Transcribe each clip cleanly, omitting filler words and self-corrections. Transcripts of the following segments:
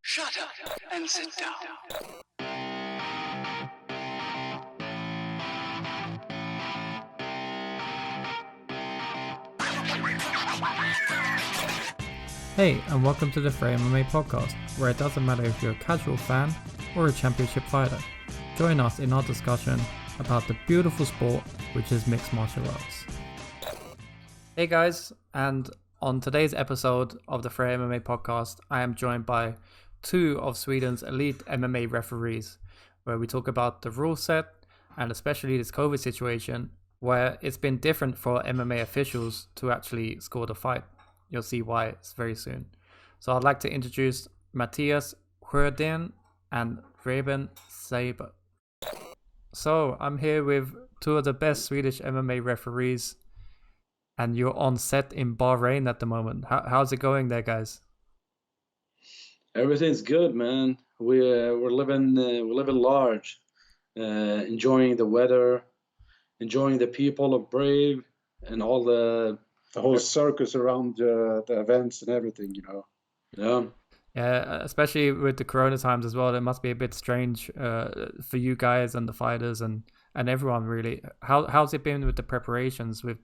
Shut up and sit down. Hey, and welcome to the Freja MMA podcast, where it doesn't matter if you're a casual fan or a championship fighter. Join us in our discussion about the beautiful sport which is mixed martial arts. Hey guys, and on today's episode of the Freja MMA podcast, I am joined by two of Sweden's elite MMA referees, where we talk about the rule set and especially this COVID situation, where it's been different for MMA officials to actually score the fight. You'll see why it's very soon. So I'd like to introduce Mattias Sjöden and Rebin Saber. So I'm here with two of the best Swedish MMA referees, and you're on set in Bahrain at the moment. How's it going there, guys? Everything's good, man. We're living large, enjoying the weather, enjoying the people of Brave, and all the whole circus around the events and everything, you know. Yeah, especially with the Corona times as well. It must be a bit strange for you guys and the fighters and everyone really. How's it been with the preparations with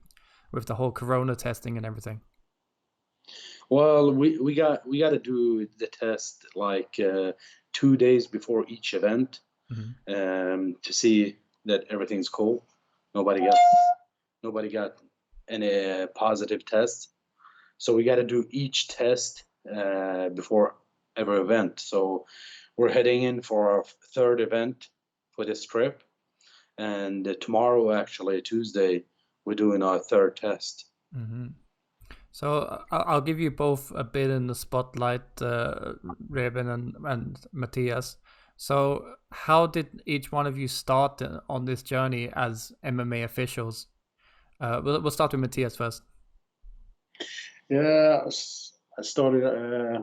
the whole Corona testing and everything? Well, we got to do the test like 2 days before each event, to see that everything's cool. Nobody got any positive tests, so we got to do each test before every event. So we're heading in for our third event for this trip, and tomorrow, actually Tuesday, we're doing our third test. So I'll give you both a bit in the spotlight, Rebin and Mattias. So how did each one of you start on this journey as MMA officials? We'll start with Mattias first. Yeah, I started, I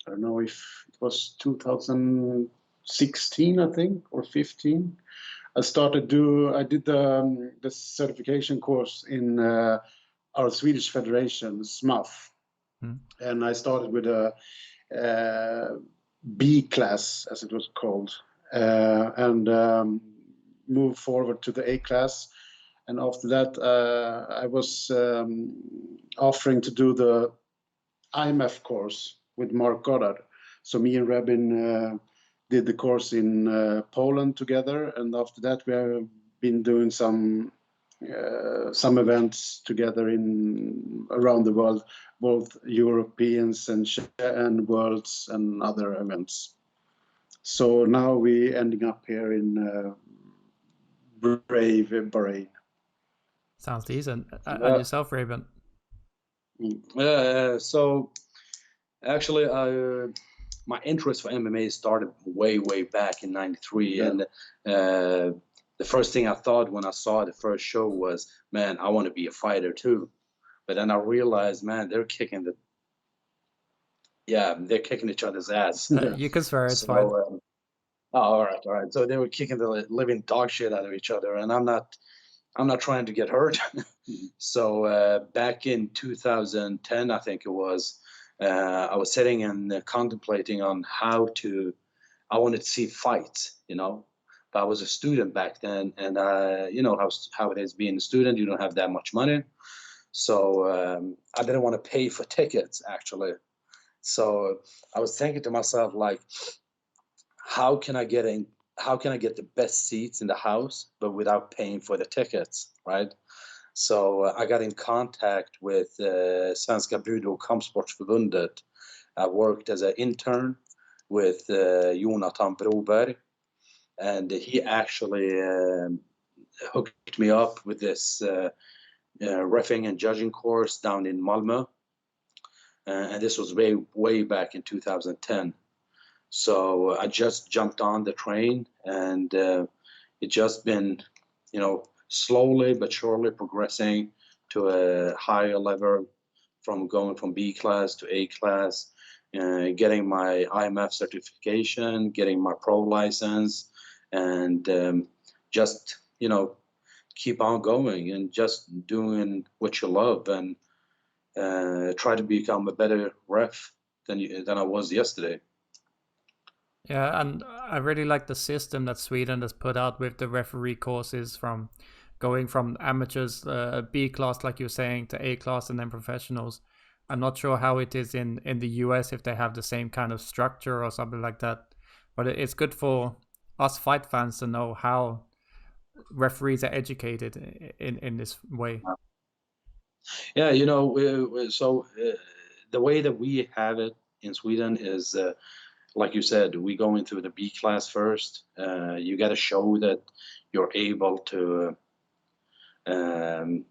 don't know if it was 2016, I think, or 15. I did the certification course in our Swedish Federation, SMAF. And I started with a B class, as it was called, and moved forward to the A class. And after that, I was offering to do the IMF course with Mark Goddard. So me and Rebin did the course in Poland together, and after that, we have been doing some events together around the world, both Europeans and worlds and other events. So now we ending up here in Brave, Bahrain. Sounds decent. And yourself, Rebin? So actually, my interest for MMA started way back in '93, and the first thing I thought when I saw the first show was, man, I want to be a fighter too. But then I realized, man, they're kicking each other's ass. You can swear, it's fine. All right. So they were kicking the living dog shit out of each other, and I'm not trying to get hurt. So back in 2010, I think it was, I was sitting and contemplating on I wanted to see fights, you know. But I was a student back then, and you know how it is being a student. You don't have that much money, so I didn't want to pay for tickets, actually. So I was thinking to myself, like, how can I get the best seats in the house, but without paying for the tickets, right? So I got in contact with Svenska Budo- och Kampsportsförbundet. I worked as an intern with Jonathan Broberg, and he actually hooked me up with this reffing and judging course down in Malmö. And this was way back in 2010. So I just jumped on the train, and it just been, you know, slowly but surely progressing to a higher level, from going from B class to A class, getting my IMF certification, getting my pro license, and just, you know, keep on going and just doing what you love, and try to become a better ref than I was yesterday. Yeah, and I really like the system that Sweden has put out with the referee courses, from going from amateurs, B class, like you're saying, to A class and then professionals. I'm not sure how it is in the US, if they have the same kind of structure or something like that. But it's good for us fight fans to know how referees are educated in this way. Yeah, the way that we have it in Sweden is, like you said, we go into the B class first. You got to show that you're able um,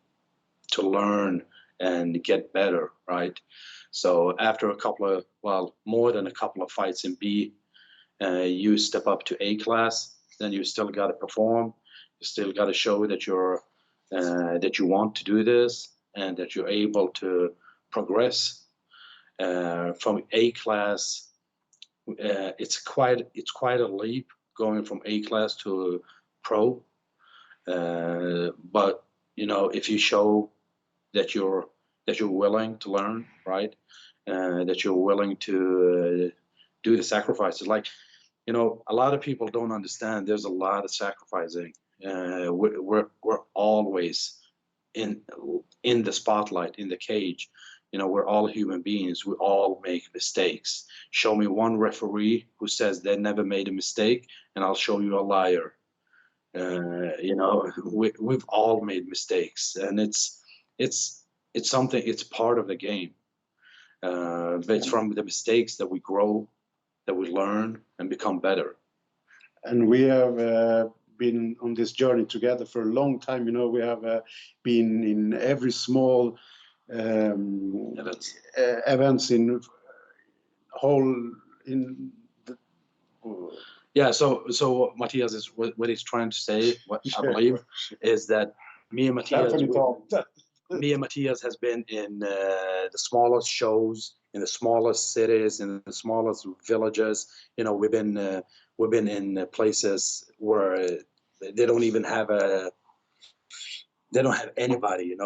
to learn and get better, right? So after a couple of, well, more than a couple of fights in B, you step up to A class. Then you still got to perform. You still got to show that that you want to do this and that you're able to progress. From A class, it's quite a leap going from A class to pro. But if you show that you're willing to learn, right, that you're willing to do the sacrifices, like a lot of people don't understand. There's a lot of sacrificing. We're always in the spotlight, in the cage. We're all human beings. We all make mistakes. Show me one referee who says they never made a mistake, and I'll show you a liar. We've all made mistakes, and it's something. It's part of the game. But it's from the mistakes that we grow, that we learn and become better. And we have been on this journey together for a long time. We have been in every small events in whole in the, yeah. So Mattias is what he's trying to say. What I believe is that me and Mattias has been in the smallest shows, in the smallest cities, in the smallest villages. We've been in places where they don't even have anybody.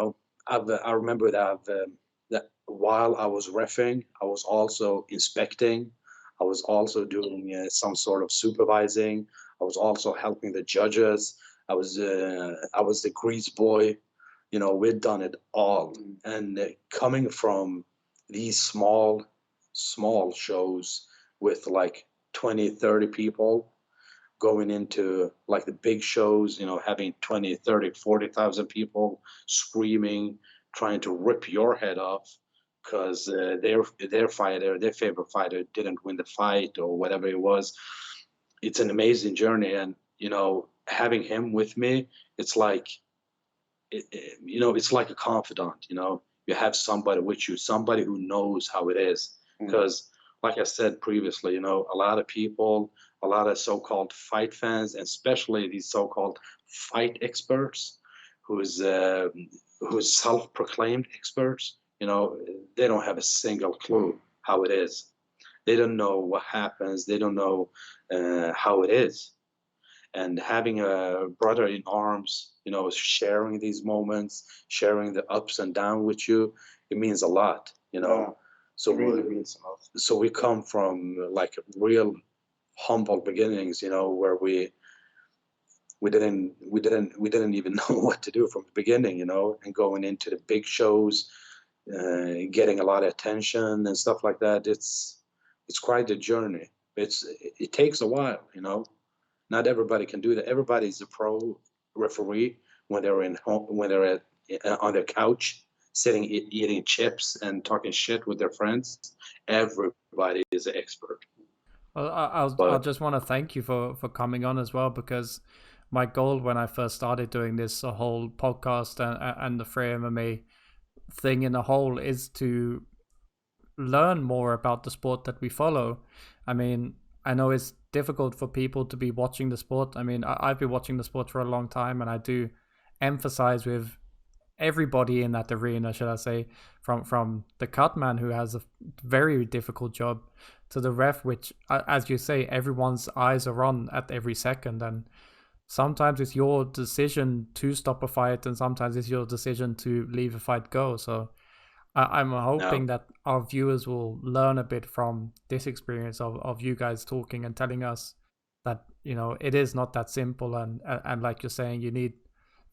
I remember that while I was reffing, I was also inspecting. I was also doing some sort of supervising. I was also helping the judges. I was the grease boy. We'd done it all. And coming from these small shows with like 20, 30 people, going into like the big shows, having 20, 30, 40,000 people screaming, trying to rip your head off because their favorite fighter didn't win the fight or whatever it was. It's an amazing journey. And, having him with me, it's like, it's like a confidant. You have somebody with you, somebody who knows how it is. Because, like I said previously, a lot of people, a lot of so-called fight fans, and especially these so-called fight experts, who's self-proclaimed experts, they don't have a single clue how it is. They don't know what happens. They don't know how it is. And having a brother in arms, sharing these moments, sharing the ups and downs with you, it means a lot, Yeah, So it really means a lot. So we come from like real humble beginnings, where we didn't even know what to do from the beginning, and going into the big shows, getting a lot of attention and stuff like that. It's quite a journey. It takes a while, Not everybody can do that. Everybody's a pro referee when they're on their couch, sitting eating chips and talking shit with their friends. Everybody is an expert. Well, I'll just want to thank you for coming on as well, because my goal when I first started doing this whole podcast and the Freja MMA thing in a whole is to learn more about the sport that we follow. I mean, I know it's difficult for people to be watching the sport. I mean, I've been watching the sport for a long time, and I do emphasize with everybody in that arena, should I say, from the cutman, who has a very difficult job, to the ref, which, as you say, everyone's eyes are on at every second. And sometimes it's your decision to stop a fight, and sometimes it's your decision to leave a fight go. So I'm No, hoping that our viewers will learn a bit from this experience of you guys talking and telling us that, you know, it is not that simple, and like you're saying, you need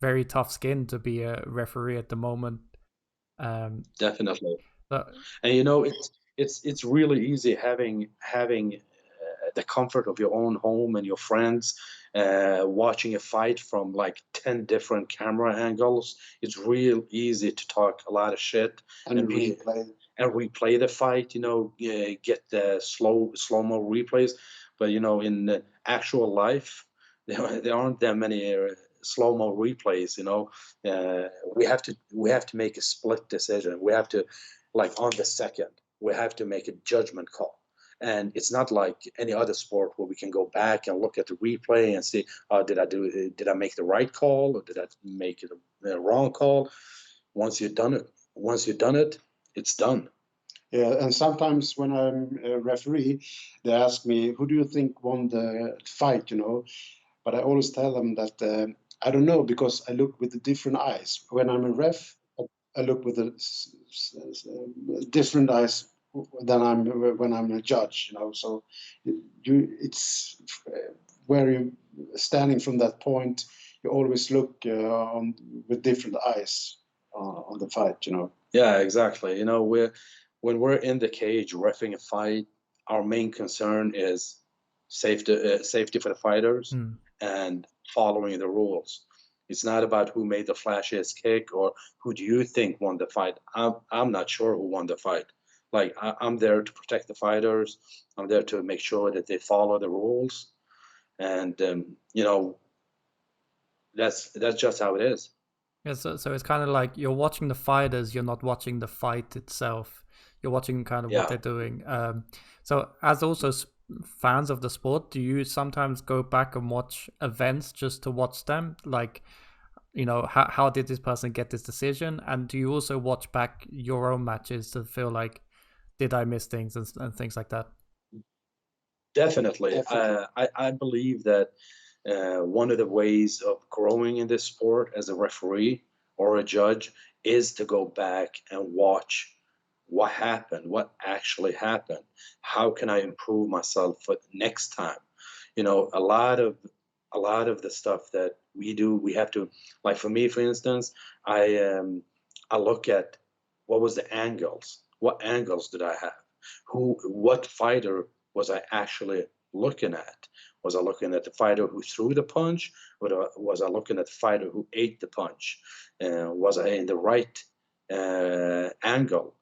very tough skin to be a referee at the moment. definitely. But And you know, it's really easy having the comfort of your own home and your friends, watching a fight from like 10 different camera angles. It's real easy to talk a lot of shit And and be replay. and replay the fight, you know, get the slow-mo replays. But you know, in actual life, there aren't that many slow-mo replays. You know, we have to make a split decision. We have to, like on the second, we have to make a judgment call. And it's not like any other sport where we can go back and look at the replay and see, did I make the right call or did I make it a wrong call? Once you've done it, it's done. Yeah, and sometimes when I'm a referee, they ask me, "Who do you think won the fight?" You know, but I always tell them that I don't know because I look with the different eyes. When I'm a ref, I look with the different eyes than when I'm a judge. You know, so it's where you standing from that point. You always look with different eyes on the fight. You know. Yeah, exactly. You know, when we're in the cage reffing a fight, our main concern is safety for the fighters mm, and following the rules. It's not about who made the flashiest kick or who do you think won the fight. I'm not sure who won the fight. Like I'm there to protect the fighters. I'm there to make sure that they follow the rules, and you know, that's just how it is. yeah, so it's kind of like you're watching the fighters, you're not watching the fight itself. You're watching kind of what Yeah. they're doing. So as also fans of the sport, do you sometimes go back and watch events just to watch them? Like, you know, how did this person get this decision? And do you also watch back your own matches to feel like, did I miss things and things like that? Definitely. Definitely. I believe that one of the ways of growing in this sport as a referee or a judge is to go back and watch what happened, what actually happened. How can I improve myself for next time? You know, a lot of the stuff that we do, we have to, like for me, for instance, I look at what was the angles, what angles did I have, what fighter was I actually looking at? Was I looking at the fighter who threw the punch, or was I looking at the fighter who ate the punch? Was I in the right angle?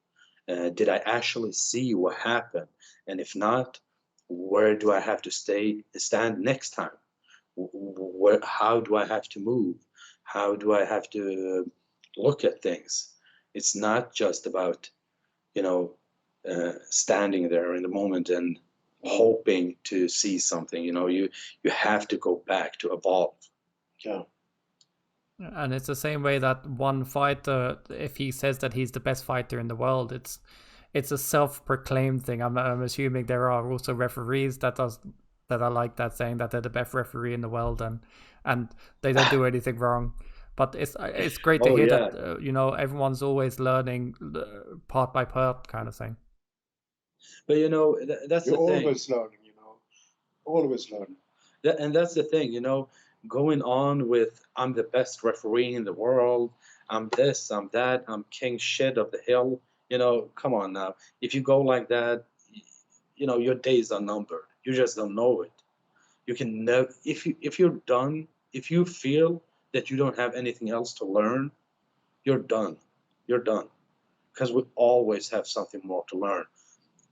Did I actually see what happened? And if not, where do I have to stand next time? How do I have to move? How do I have to look at things? It's not just about, you know, standing there in the moment and hoping to see something. You know, you have to go back to evolve. Yeah. And it's the same way that one fighter, if he says that he's the best fighter in the world, it's a self-proclaimed thing. I'm assuming there are also referees that are like that, saying that they're the best referee in the world, and they don't do anything wrong. But it's great to Oh hear yeah, that you know, everyone's always learning part by part kind of thing. but you know that's You're the thing. always learning, you know, always learning. And that's the thing, you know, going on with I'm the best referee in the world, I'm this, I'm that, I'm king shit of the hill. You know, come on now. If you go like that, you know, your days are numbered. You just don't know it. You can never, if you're done, if you feel that you don't have anything else to learn, you're done. You're done. Because we always have something more to learn.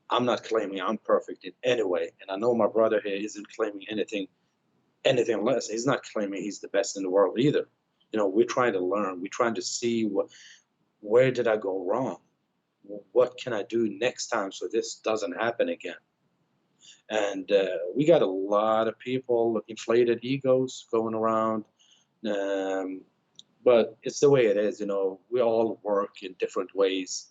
I'm not claiming I'm perfect in any way, and I know my brother here isn't claiming anything less. He's not claiming he's the best in the world either. You know, we're trying to learn. We're trying to see where did I go wrong? What can I do next time so this doesn't happen again? And we got a lot of people, inflated egos going around. Um, but it's the way it is, you know. We all work in different ways,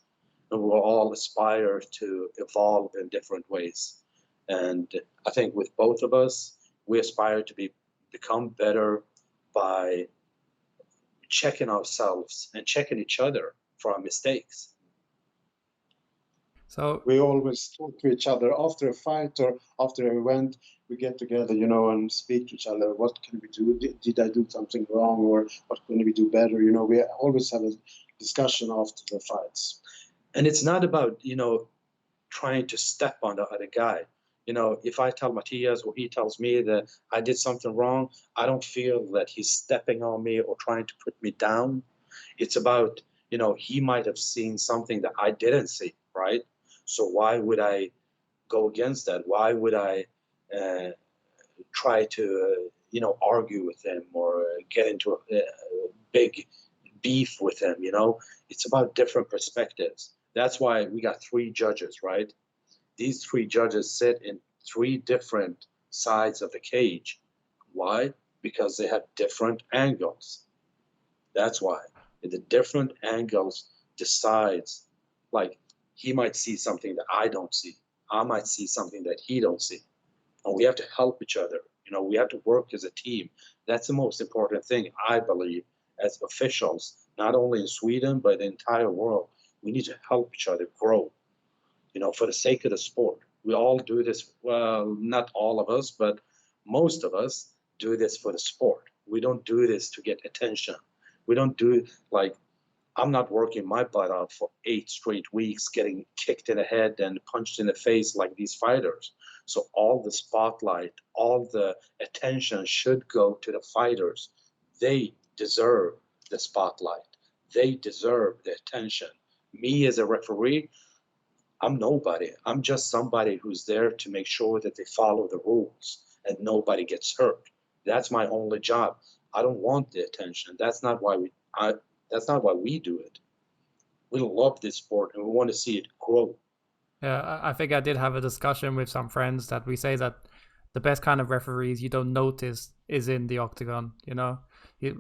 and we all aspire to evolve in different ways. And I think with both of us, we aspire to become better by checking ourselves and checking each other for our mistakes. So We always talk to each other after a fight or after an event. We get together, you know, and speak to each other. What can we do? Did I do something wrong, or what can we do better? You know, we always have a discussion after the fights. And it's not about, trying to step on the other guy. If I tell Mattias or he tells me that I did something wrong, I don't feel that he's stepping on me or trying to put me down. It's about, he might have seen something that I didn't see, right? So why would I go against that? Why would I try to, argue with him or get into a big beef with him? It's about different perspectives. That's why we got 3 judges, right? These 3 judges sit in 3 different sides of the cage. Why? Because they have different angles. That's why. The different angles decides, like, he might see something that I don't see. I might see something that he don't see. And we have to help each other. We have to work as a team. That's the most important thing, I believe, as officials, not only in Sweden, but the entire world. We need to help each other grow, for the sake of the sport. We all do this, well, not all of us, but most of us do this for the sport. We don't do this to get attention. We don't do it like, I'm not working my butt out for 8 straight weeks, getting kicked in the head and punched in the face like these fighters. So all the spotlight, all the attention should go to the fighters. They deserve the spotlight. They deserve the attention. Me as a referee, I'm nobody. I'm just somebody who's there to make sure that they follow the rules and nobody gets hurt. That's my only job. I don't want the attention. That's not why we do it. We love this sport and we want to see it grow. yeah, I think I did have a discussion with some friends that we say that the best kind of referees you don't notice is in the octagon.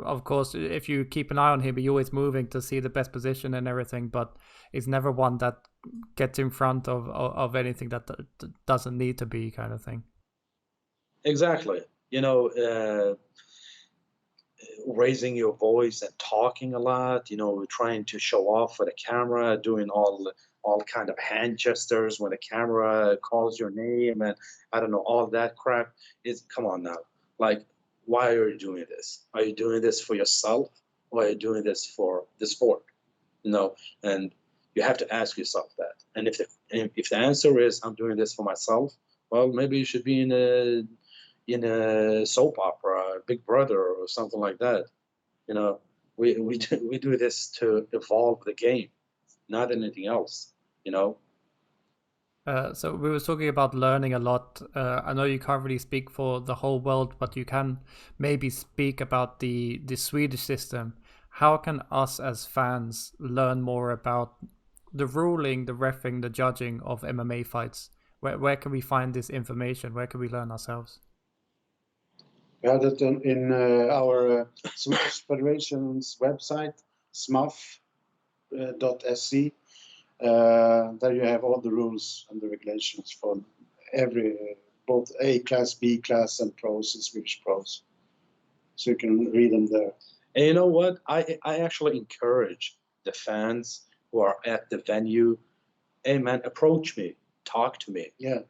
Of course, if you keep an eye on him, he's always moving to see the best position and everything, but it's never one that gets in front of anything that doesn't need to be, kind of thing. Exactly. Raising your voice and talking a lot, trying to show off for the camera, doing all kind of hand gestures when the camera calls your name, and I don't know, all that crap. Come on now. Like, why are you doing this? Are you doing this for yourself, or are you doing this for the sport? And you have to ask yourself that. And if the answer is I'm doing this for myself, well, maybe you should be in a soap opera, Big Brother, or something like that. We do this to evolve the game, not anything else. So we were talking about learning a lot. I know you can't really speak for the whole world, but you can maybe speak about the Swedish system. How can us as fans learn more about the ruling, the reffing, the judging of MMA fights? Where can we find this information? Where can we learn ourselves? We have it in our Swedish Federation's website, smaf.se. There you have all the rules and the regulations for both A class, B class, and pros and Swedish pros. So you can read them there. And you know what? I actually encourage the fans who are at the venue, hey man, approach me, talk to me. Yeah.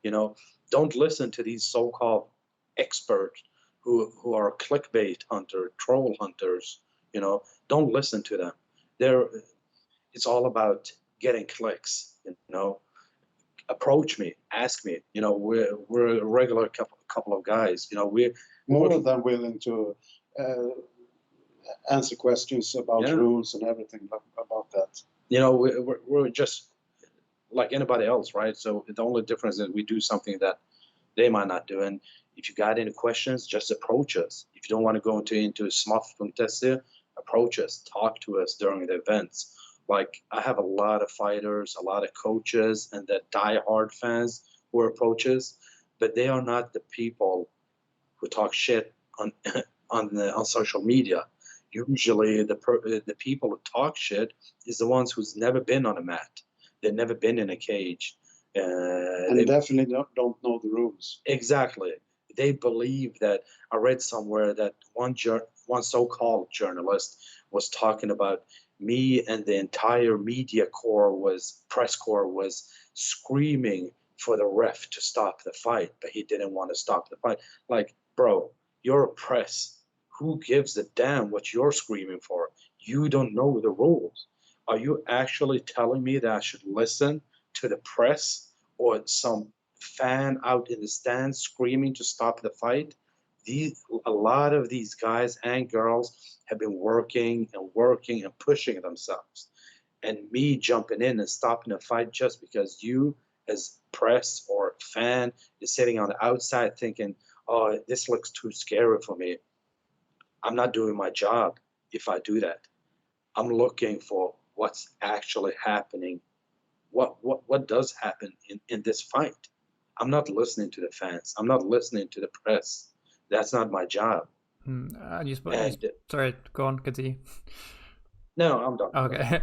Don't listen to these so-called experts who are clickbait hunter, troll hunters. Don't listen to them. It's all about getting clicks. Approach me, ask me. We're a regular couple of guys. We're more than willing to answer questions about rules and everything about that. We're just like anybody else, right? So the only difference is we do something that they might not do. And if you got any questions, just approach us. If you don't want to go into smaf.se, approach us, talk to us during the events. Like, I have a lot of fighters, a lot of coaches, and the die-hard fans who approach us, but they are not the people who talk shit on social media. Usually, the people who talk shit is the ones who's never been on a mat. They've never been in a cage. And they definitely don't know the rules. Exactly. They believe that, I read somewhere that one so-called journalist was talking about me, and the entire press corps was screaming for the ref to stop the fight, but he didn't want to stop the fight. Like, bro, you're a press. Who gives a damn what you're screaming for? You don't know the rules. Are you actually telling me that I should listen to the press or some fan out in the stands screaming to stop the fight? A lot of these guys and girls have been working and pushing themselves. And me jumping in and stopping a fight just because you, as press or fan, is sitting on the outside thinking, oh, this looks too scary for me. I'm not doing my job if I do that. I'm looking for what's actually happening. What does happen in this fight? I'm not listening to the fans. I'm not listening to the press. That's not my job. And And sorry, go on, continue. no, I'm done. Okay.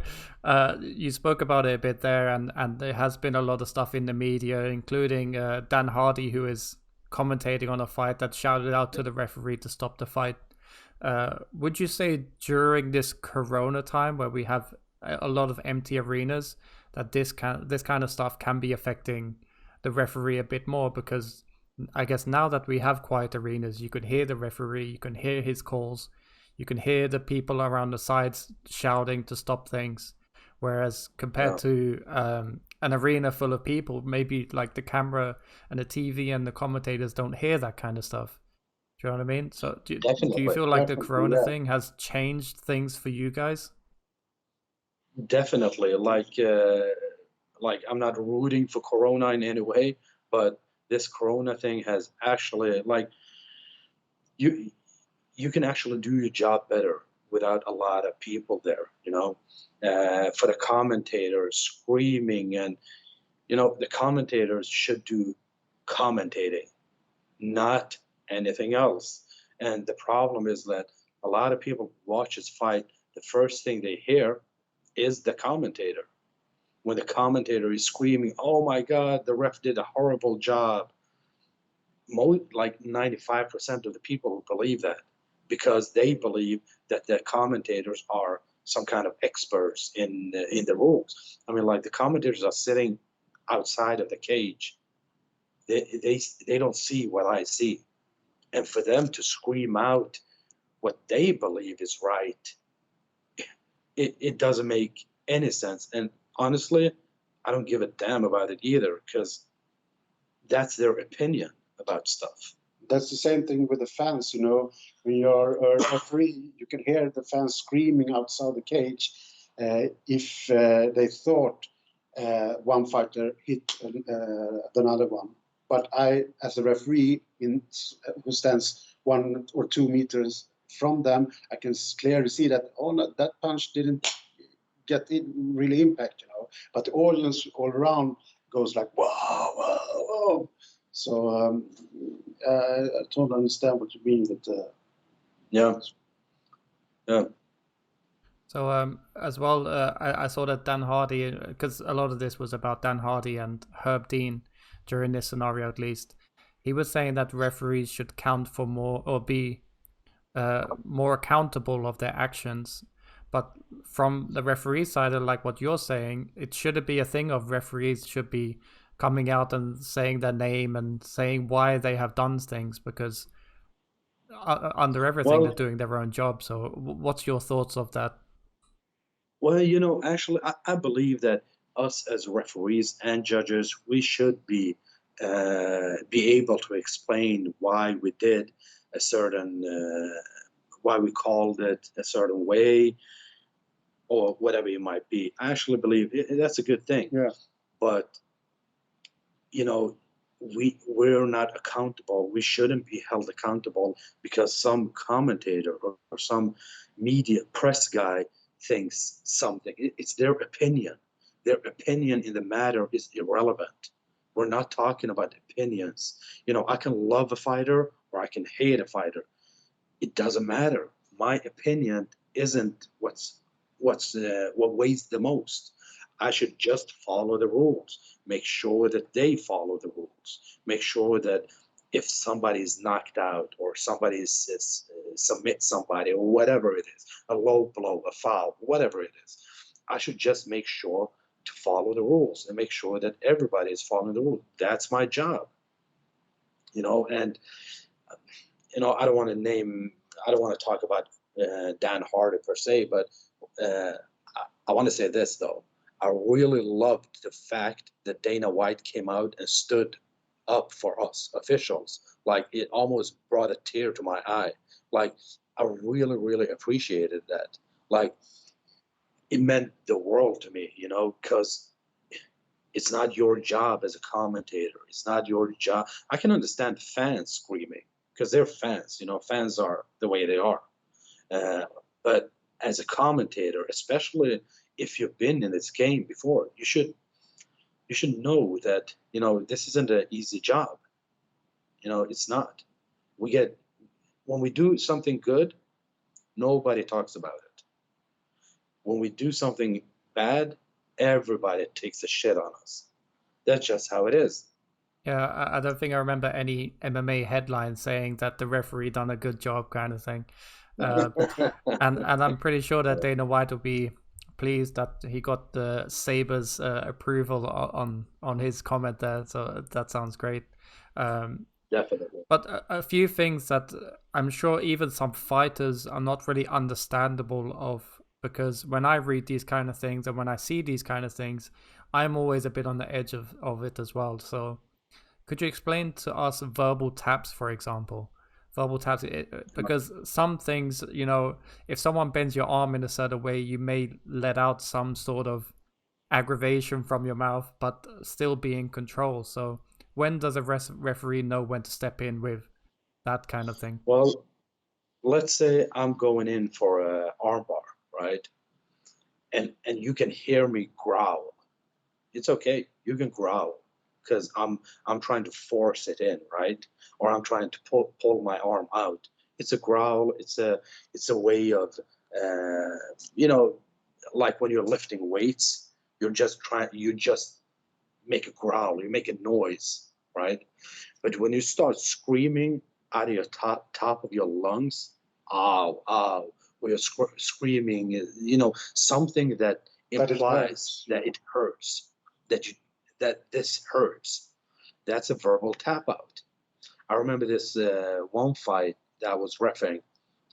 You spoke about it a bit there, and there has been a lot of stuff in the media, including Dan Hardy, who is commentating on a fight that shouted out to the referee to stop the fight. Would you say during this Corona time, where we have a lot of empty arenas, that this kind of stuff can be affecting the referee a bit more? Because I guess now that we have quiet arenas, you can hear the referee, you can hear his calls, you can hear the people around the sides shouting to stop things. Whereas compared to an arena full of people, maybe like the camera and the TV and the commentators don't hear that kind of stuff. Do you know what I mean? So do you feel like the Corona thing has changed things for you guys? Definitely. Like I'm not rooting for Corona in any way, but this Corona thing has actually, like, you can actually do your job better without a lot of people there, for the commentators screaming. And the commentators should do commentating, not anything else. And the problem is that a lot of people watch this fight, the first thing they hear is the commentator. When the commentator is screaming, oh my God, the ref did a horrible job, like 95% of the people believe that, because they believe that the commentators are some kind of experts in the rules. I mean, like, the commentators are sitting outside of the cage. They don't see what I see. And for them to scream out what they believe is right, it doesn't make any sense. And honestly, I don't give a damn about it either, because that's their opinion about stuff. That's the same thing with the fans, when you're a referee, you can hear the fans screaming outside the cage if they thought one fighter hit another one. But I, as a referee who stands 1 or 2 meters from them, I can clearly see that, that punch didn't get really impact, But the audience all around goes like, whoa, whoa, whoa. So I totally understand what you mean with yeah. So as well, I saw that Dan Hardy, because a lot of this was about Dan Hardy and Herb Dean during this scenario, at least. He was saying that referees should count for more, or be more accountable of their actions. But from the referee side, like what you're saying, it shouldn't be a thing of referees should be coming out and saying their name and saying why they have done things, because under everything, they're doing their own job. So what's your thoughts of that? Well, actually, I believe that us as referees and judges, we should be able to explain why we did a certain, why we called it a certain way, or whatever it might be. I actually believe that's a good thing. Yeah. But we're not accountable. We shouldn't be held accountable because some commentator or some media press guy thinks something. It's their opinion. Their opinion in the matter is irrelevant. We're not talking about opinions. I can love a fighter or I can hate a fighter. It doesn't matter. My opinion isn't what weighs the most. I should just follow the rules. Make sure that they follow the rules. Make sure that if somebody is knocked out or somebody is submit somebody or whatever it is, a low blow, a foul, whatever it is, I should just make sure to follow the rules and make sure that everybody is following the rules. That's my job, and I don't want to talk about Dan Hardy per se, but I want to say this though. I really loved the fact that Dana White came out and stood up for us officials. Like, it almost brought a tear to my eye. Like, I really, really appreciated that. Like, it meant the world to me, because it's not your job as a commentator. It's not your job. I can understand fans screaming because they're fans. Fans are the way they are. But as a commentator, especially if you've been in this game before, you should know that this isn't an easy job. It's not. When we do something good, nobody talks about it. When we do something bad, everybody takes a shit on us. That's just how it is. Yeah, I don't think I remember any MMA headline saying that the referee done a good job, kind of thing. And I'm pretty sure that Dana White will be pleased that he got the Saber's approval on his comment there. So that sounds great. Definitely. But a few things that I'm sure even some fighters are not really understandable of, because when I read these kind of things and when I see these kind of things, I'm always a bit on the edge of it as well. So could you explain to us verbal taps, for example? Verbal taps, because some things, if someone bends your arm in a certain way, you may let out some sort of aggravation from your mouth, but still be in control. So when does a referee know when to step in with that kind of thing? Well, let's say I'm going in for an armbar, right? And you can hear me growl. It's okay. You can growl because I'm trying to force it in, right? Or I'm trying to pull my arm out. It's a growl. It's a way of like when you're lifting weights, you just make a growl. You make a noise, right? But when you start screaming out of your top of your lungs, ow, ow, or you're screaming, something that implies that it hurts, that this hurts. That's a verbal tap out. I remember this one fight that I was refereeing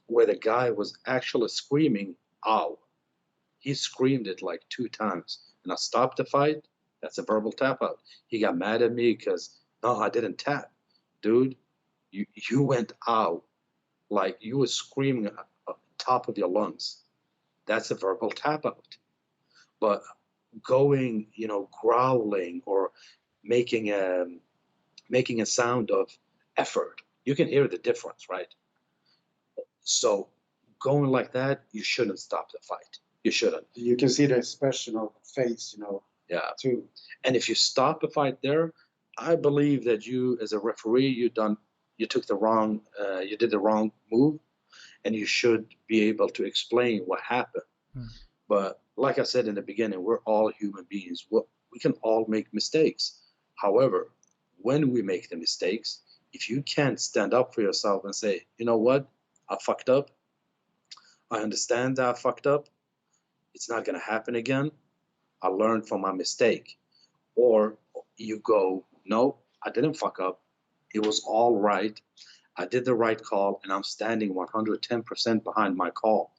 where the guy was actually screaming, ow. He screamed it like 2 times, and I stopped the fight. That's a verbal tap out. He got mad at me because, no, I didn't tap. Dude, you went ow. Like you were screaming at the top of your lungs. That's a verbal tap out. But going, growling or making a sound of effort, you can hear the difference, right? So going like that, you shouldn't stop the fight. You shouldn't. You can see the expression of face, Yeah. too. And if you stop the fight there, I believe that you, as a referee, you did the wrong move, and you should be able to explain what happened. But like I said in the beginning, we're all human beings. We can all make mistakes. However, when we make the mistakes, if you can't stand up for yourself and say, you know what, I fucked up. I understand that I fucked up. It's not going to happen again. I learned from my mistake. Or you go, no, I didn't fuck up. It was all right. I did the right call, and I'm standing 110% behind my call.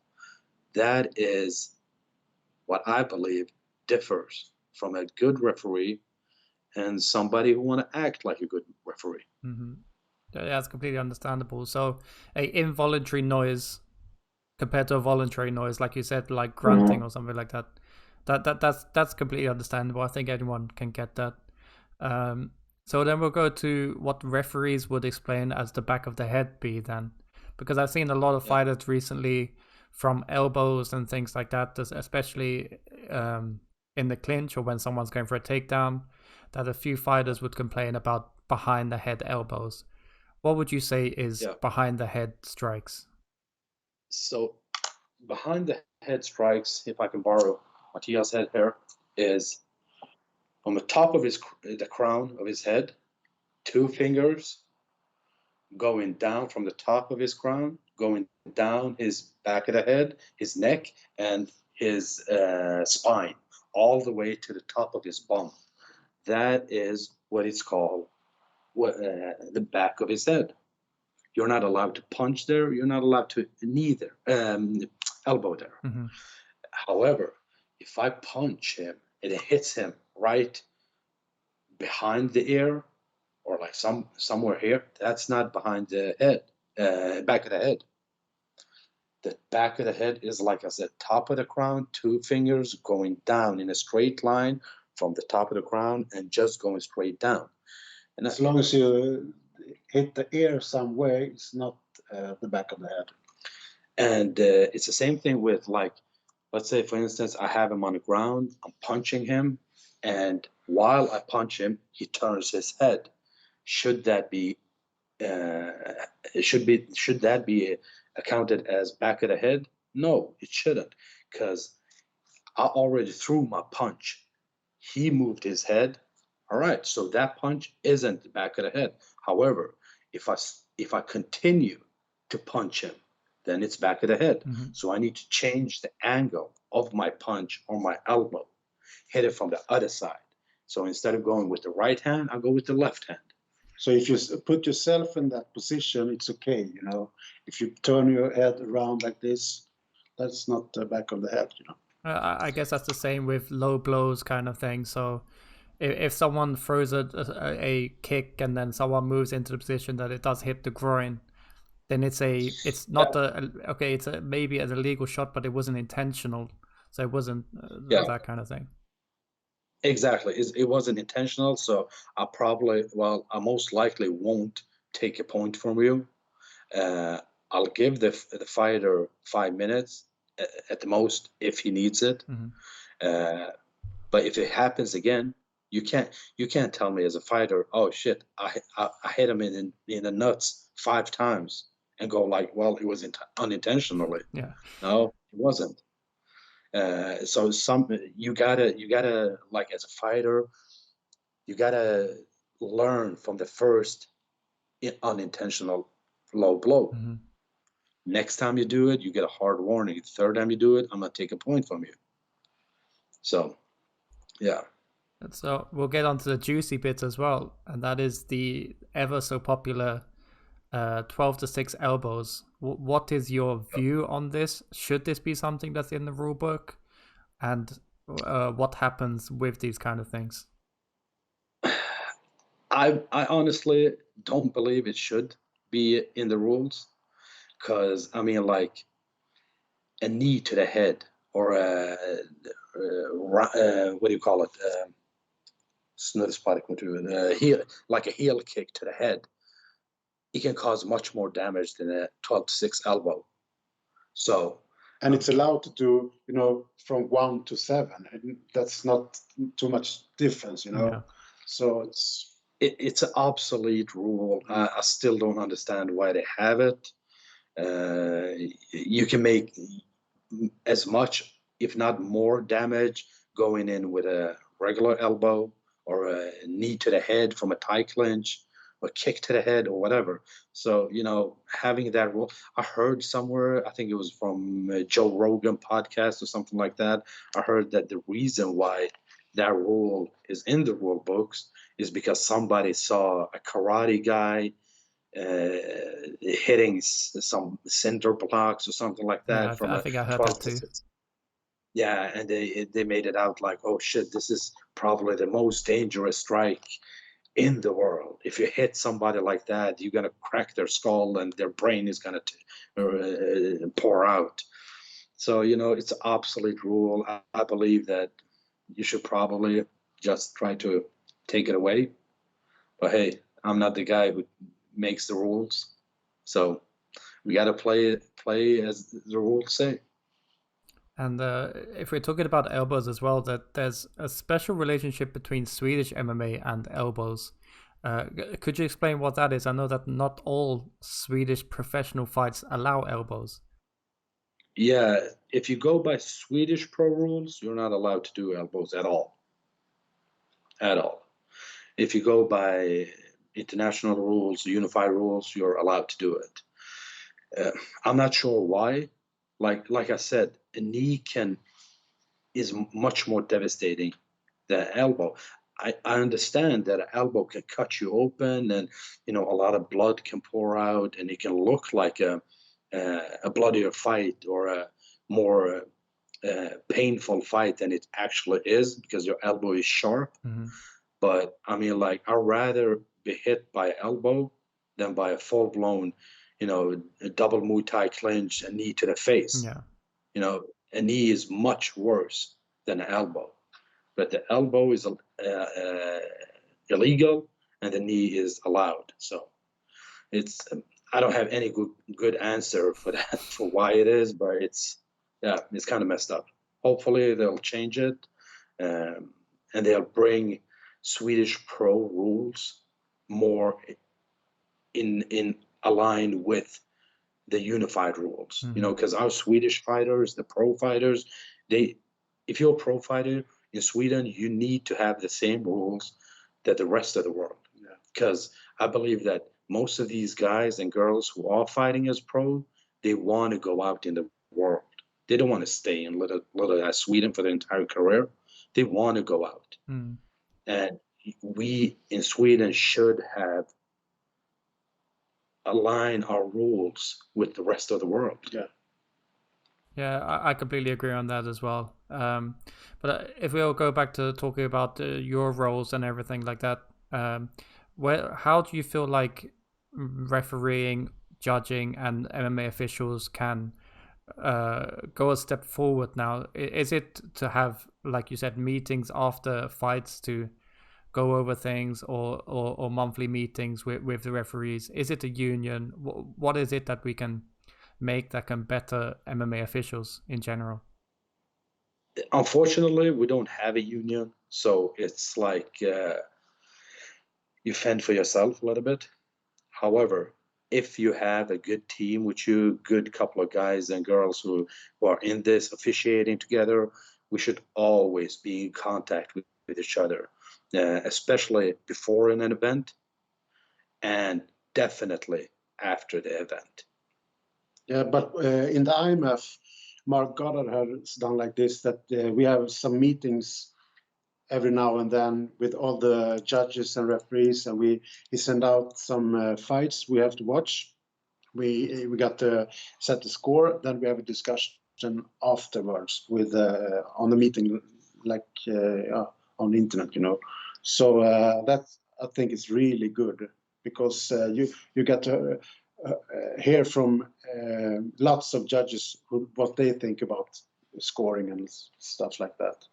That is what I believe differs from a good referee and somebody who want to act like a good referee. Mm-hmm. Yeah, that's completely understandable. So a involuntary noise compared to a voluntary noise, like you said, like grunting or something like that, that's completely understandable. I think anyone can get that. So then we'll go to what referees would explain as the back of the head be then, because I've seen a lot of fighters recently from elbows and things like that, especially in the clinch or when someone's going for a takedown, that a few fighters would complain about behind the head elbows. What would you say is behind the head strikes? So behind the head strikes, if I can borrow Mattias' head here, is on the top of the crown of his head, 2 fingers going down from the top of his crown, going down his back of the head, his neck, and his spine. all the way to the top of his bum. That is what it's called, the back of his head. You're not allowed to punch there. You're not allowed to knee there, elbow there. Mm-hmm. However, if I punch him and it hits him right behind the ear, or like somewhere here, that's not behind the head, back of the head. The back of the head is, like I said, top of the crown, 2 fingers going down in a straight line from the top of the crown and just going straight down. And As long as you hit the ear somewhere, it's not the back of the head. And it's the same thing with, like, let's say, for instance, I have him on the ground, I'm punching him, and while I punch him, he turns his head. Should that be should that be accounted as back of the head? No, it shouldn't, because I already threw my punch. He moved his head. All right, so that punch isn't the back of the head. However, if I continue to punch him, then it's back of the head. Mm-hmm. So I need to change the angle of my punch or my elbow, hit it from the other side. So instead of going with the right hand, I go with the left hand. So if you put yourself in that position, it's okay, you know. If you turn your head around like this, that's not the back of the head, you know. I guess that's the same with low blows kind of thing. So if someone throws a kick and then someone moves into the position that it does hit the groin, then it's not it's maybe an illegal shot, but it wasn't intentional, so it wasn't that kind of thing. Exactly, it wasn't intentional. So I most likely won't take a point from you. I'll give the fighter 5 minutes at the most if he needs it. Mm-hmm. But if it happens again, you can't tell me as a fighter, oh shit, I hit him in the nuts 5 times and go like, well, it was unintentionally. Yeah. No, it wasn't. So you gotta like, as a fighter, you gotta learn from the first unintentional low blow. Mm-hmm. Next time you do it, you get a hard warning. The third time you do it, I'm gonna take a point from you. So, yeah. So we'll get on to the juicy bits as well, and that is the ever so popular 12 to 6 elbows. What is your view on this? Should this be something that's in the rule book? And what happens with these kind of things? I honestly don't believe it should be in the rules, because I mean, like, a knee to the head or what do you call it? Heel, like a heel kick to the head, it can cause much more damage than a 12 to 6 elbow. So, and it's allowed to do, you know, from 1 to 7, and that's not too much difference, you know. Yeah. So it's an obsolete rule. I still don't understand why they have it. You can make as much, if not more, damage going in with a regular elbow or a knee to the head from a tie clinch, or kick to the head, or whatever. So, you know, having that rule, I heard somewhere, I think it was from Joe Rogan podcast or something like that, I heard that the reason why that rule is in the rule books is because somebody saw a karate guy hitting some cinder blocks or something like that. Yeah, I think I heard that too. Yeah, and they made it out like, oh shit, this is probably the most dangerous strike in the world. If you hit somebody like that, you're gonna crack their skull and their brain is gonna pour out. So, you know, it's an obsolete rule. I believe that you should probably just try to take it away. But hey, I'm not the guy who makes the rules, so we gotta play as the rules say. And if we're talking about elbows as well, that there's a special relationship between Swedish MMA and elbows. Could you explain what that is? I know that not all Swedish professional fights allow elbows. Yeah, if you go by Swedish pro rules, you're not allowed to do elbows at all. At all. If you go by international rules, unified rules, you're allowed to do it. I'm not sure why. Like I said, a knee can is much more devastating than an elbow. I understand that an elbow can cut you open, and a lot of blood can pour out, and it can look like a bloodier fight or a more painful fight than it actually is because your elbow is sharp. But I mean, like, I'd rather be hit by an elbow than by a full-blown, a double Muay Thai clinch, a knee to the face. Yeah. A knee is much worse than an elbow, but the elbow is illegal and the knee is allowed. So it's I don't have any good answer for that for why it is, but it's kind of messed up. Hopefully they'll change it, and they'll bring Swedish pro rules more in aligned with the unified rules. Because our Swedish fighters, the pro fighters, if you're a pro fighter in Sweden, you need to have the same rules that the rest of the world. Because I believe that most of these guys and girls who are fighting as pro, they want to go out in the world. They don't want to stay in little Sweden for their entire career. They want to go out. And we in Sweden should have align our rules with the rest of the world. Yeah, I completely agree on that as well. But if we'll go back to talking about your roles and everything like that, how do you feel like refereeing, judging, and MMA officials can go a step forward now? Is it to have, like you said, meetings after fights to go over things, or monthly meetings with the referees? Is it a union? What is it that we can make that can better MMA officials in general? Unfortunately, we don't have a union, so it's like you fend for yourself a little bit. However, if you have a good team with you, good couple of guys and girls who are in this officiating together, we should always be in contact with each other, especially before an event and definitely after the event. Yeah, but in the IMF, Mark Goddard has done like this, that we have some meetings every now and then with all the judges and referees, and we send out some fights we have to watch. We got to set the score, then we have a discussion afterwards with on the meeting, like on the internet, So that, I think, is really good, because you get to hear from lots of judges what they think about scoring and stuff like that.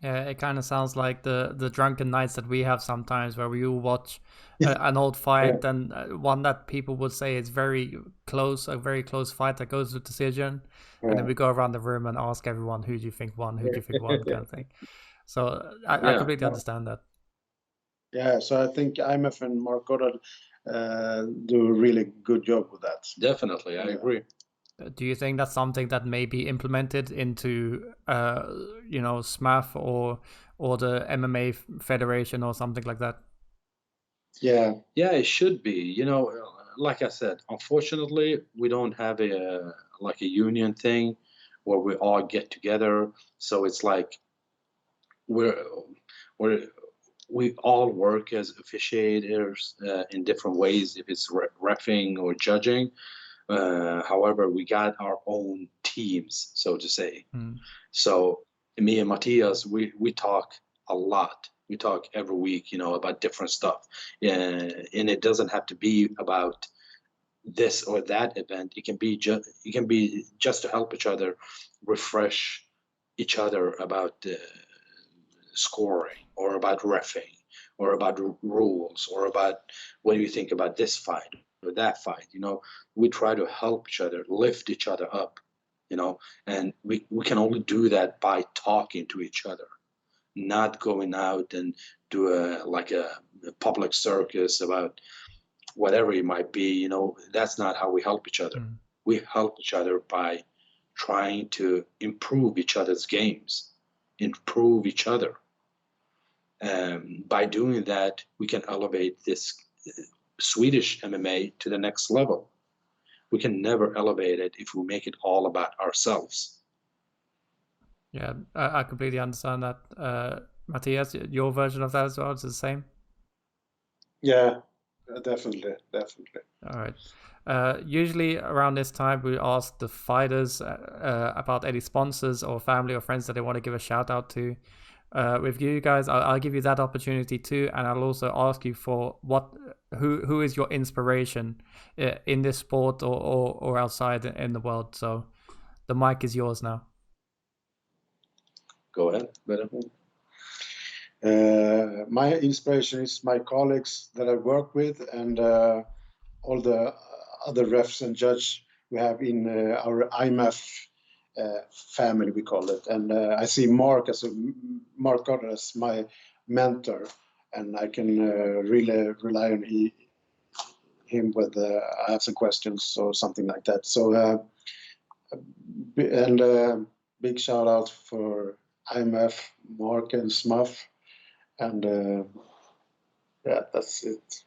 Yeah, it kind of sounds like the drunken nights that we have sometimes, where we all watch an old fight, and one that people would say is very close, a very close fight that goes to decision, and then we go around the room and ask everyone, who do you think won, who do you think won, kind of thing. So I completely understand that. Yeah, so I think IMF and Mark Goddard do a really good job with that. Definitely, I agree. Do you think that's something that may be implemented into, SMAF or the MMA Federation or something like that? Yeah, it should be. Like I said, unfortunately, we don't have a union thing where we all get together. So it's like we all work as officiators in different ways, if it's reffing or judging. However, we got our own teams, so to say. So me and Mattias, we talk a lot. We talk every week, about different stuff. And it doesn't have to be about this or that event. It can be just to help each other, refresh each other about scoring, or about reffing, or about rules, or about what do you think about this fight or that fight. We try to help each other, lift each other up, and we can only do that by talking to each other, not going out and do a public circus about whatever it might be. That's not how we help each other. We help each other by trying to improve each other's games, improve each other. By doing that, we can elevate this Swedish MMA to the next level. We can never elevate it if we make it all about ourselves. Yeah, I completely understand that. Matthias, your version of that as well is the same? Yeah, definitely. All right. Usually around this time, we ask the fighters about any sponsors or family or friends that they want to give a shout out to. With you guys, I'll give you that opportunity too, and I'll also ask you for who is your inspiration in this sport or outside in the world. So the mic is yours now. Go ahead. Better. My inspiration is my colleagues that I work with and all the other refs and judges we have in our IMAF family, we call it. And I see Mark Goddard as my mentor, and I can really rely on him with I have some questions or something like that. So big shout out for IMF, Mark and Smuff, and yeah, that's it.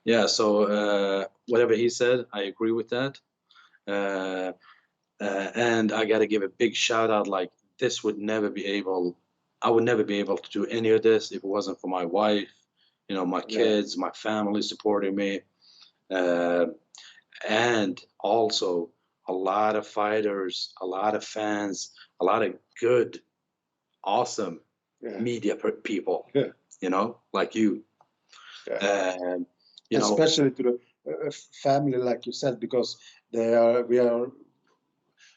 Yeah, so whatever he said, I agree with that. And I got to give a big shout out. Like, I would never be able to do any of this if it wasn't for my wife, my kids, my family supporting me, and also a lot of fighters, a lot of fans, a lot of good, awesome media people, like you. And especially to the family, like you said, because we are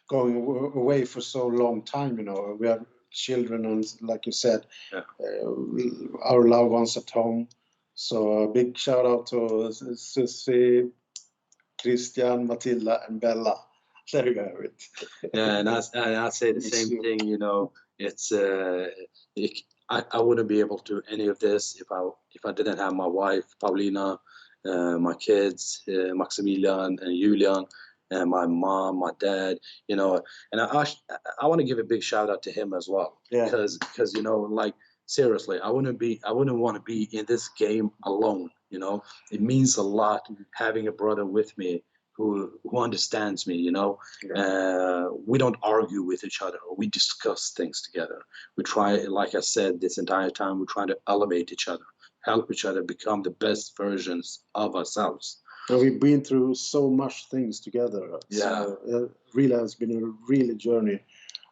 going away for so long time. We have children, and like you said, our loved ones at home. So a big shout out to Susie, Christian, Matilda, and Bella. There you have it. Yeah, and I say the same thing. It's I wouldn't be able to do any of this if I didn't have my wife Paulina, my kids Maximilian and Julian, and my mom, my dad. And I want to give a big shout out to him as well. Yeah. Because like, seriously, I wouldn't want to be in this game alone. It means a lot having a brother with me who understands me. We don't argue with each other. We discuss things together. We try, like I said, this entire time, we try to elevate each other, help each other become the best versions of ourselves. So we've been through so much things together. Yeah. So it really has been a really journey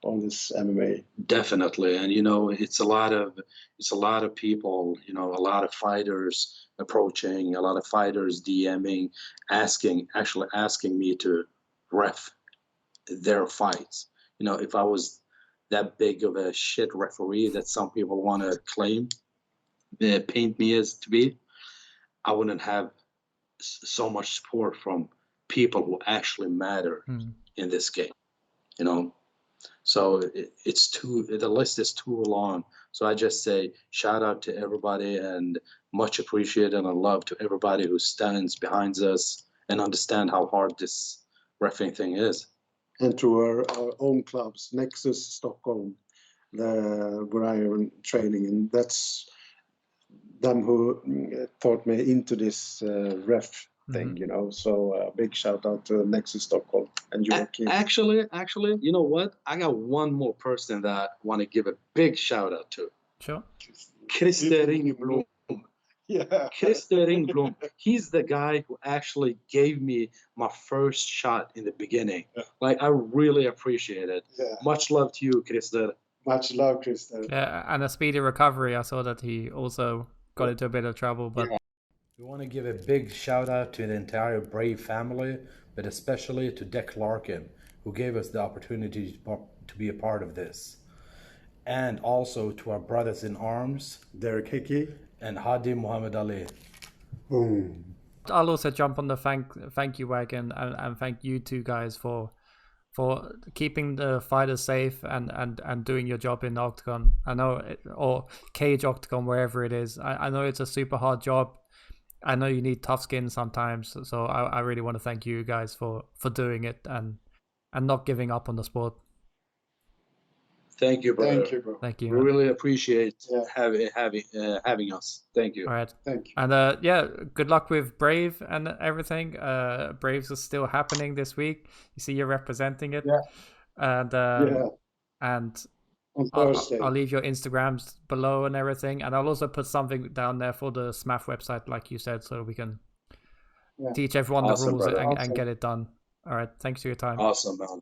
on this MMA. Definitely. And it's a lot of people, a lot of fighters approaching, a lot of fighters DMing, actually asking me to ref their fights. If I was that big of a shit referee that some people want to claim, paint me as to be, I wouldn't have so much support from people who actually matter in this game. So the list is too long. So I just say shout out to everybody, and much appreciated and love to everybody who stands behind us and understand how hard this reffing thing is. And to our own clubs, Nexus Stockholm, where I am training, and that's them who taught me into this ref thing, So big shout out to Nexus Stockholm and Joakim. Actually, you know what? I got one more person that I want to give a big shout out to. Sure. Christer Ringblom. Yeah. Christer Ringblom. He's the guy who actually gave me my first shot in the beginning. Yeah. Like, I really appreciate it. Yeah. Much love to you, Christer. Much love, Christer. Yeah, and a speedy recovery. I saw that he also got into a bit of trouble, but we want to give a big shout out to the entire Brave family, but especially to Dick Larkin, who gave us the opportunity to be a part of this. And also to our brothers in arms, Derek Hickey and Hadi Muhammad Ali. Boom. I'll also jump on the thank you wagon and thank you two guys for keeping the fighters safe and doing your job in the octagon. I know, or cage octagon, wherever it is. I know it's a super hard job. I know you need tough skin sometimes. So I really want to thank you guys for doing it and not giving up on the sport. Thank you, brother. Thank you, bro. Thank you. We really appreciate having us. Thank you. All right. Thank you. And good luck with Brave and everything. Braves is still happening this week. You see, you're representing it. Yeah. And on Thursday. I'll leave your Instagrams below and everything, and I'll also put something down there for the SMAF website, like you said, so we can teach everyone the rules and get it done. All right, thanks for your time. Awesome, man.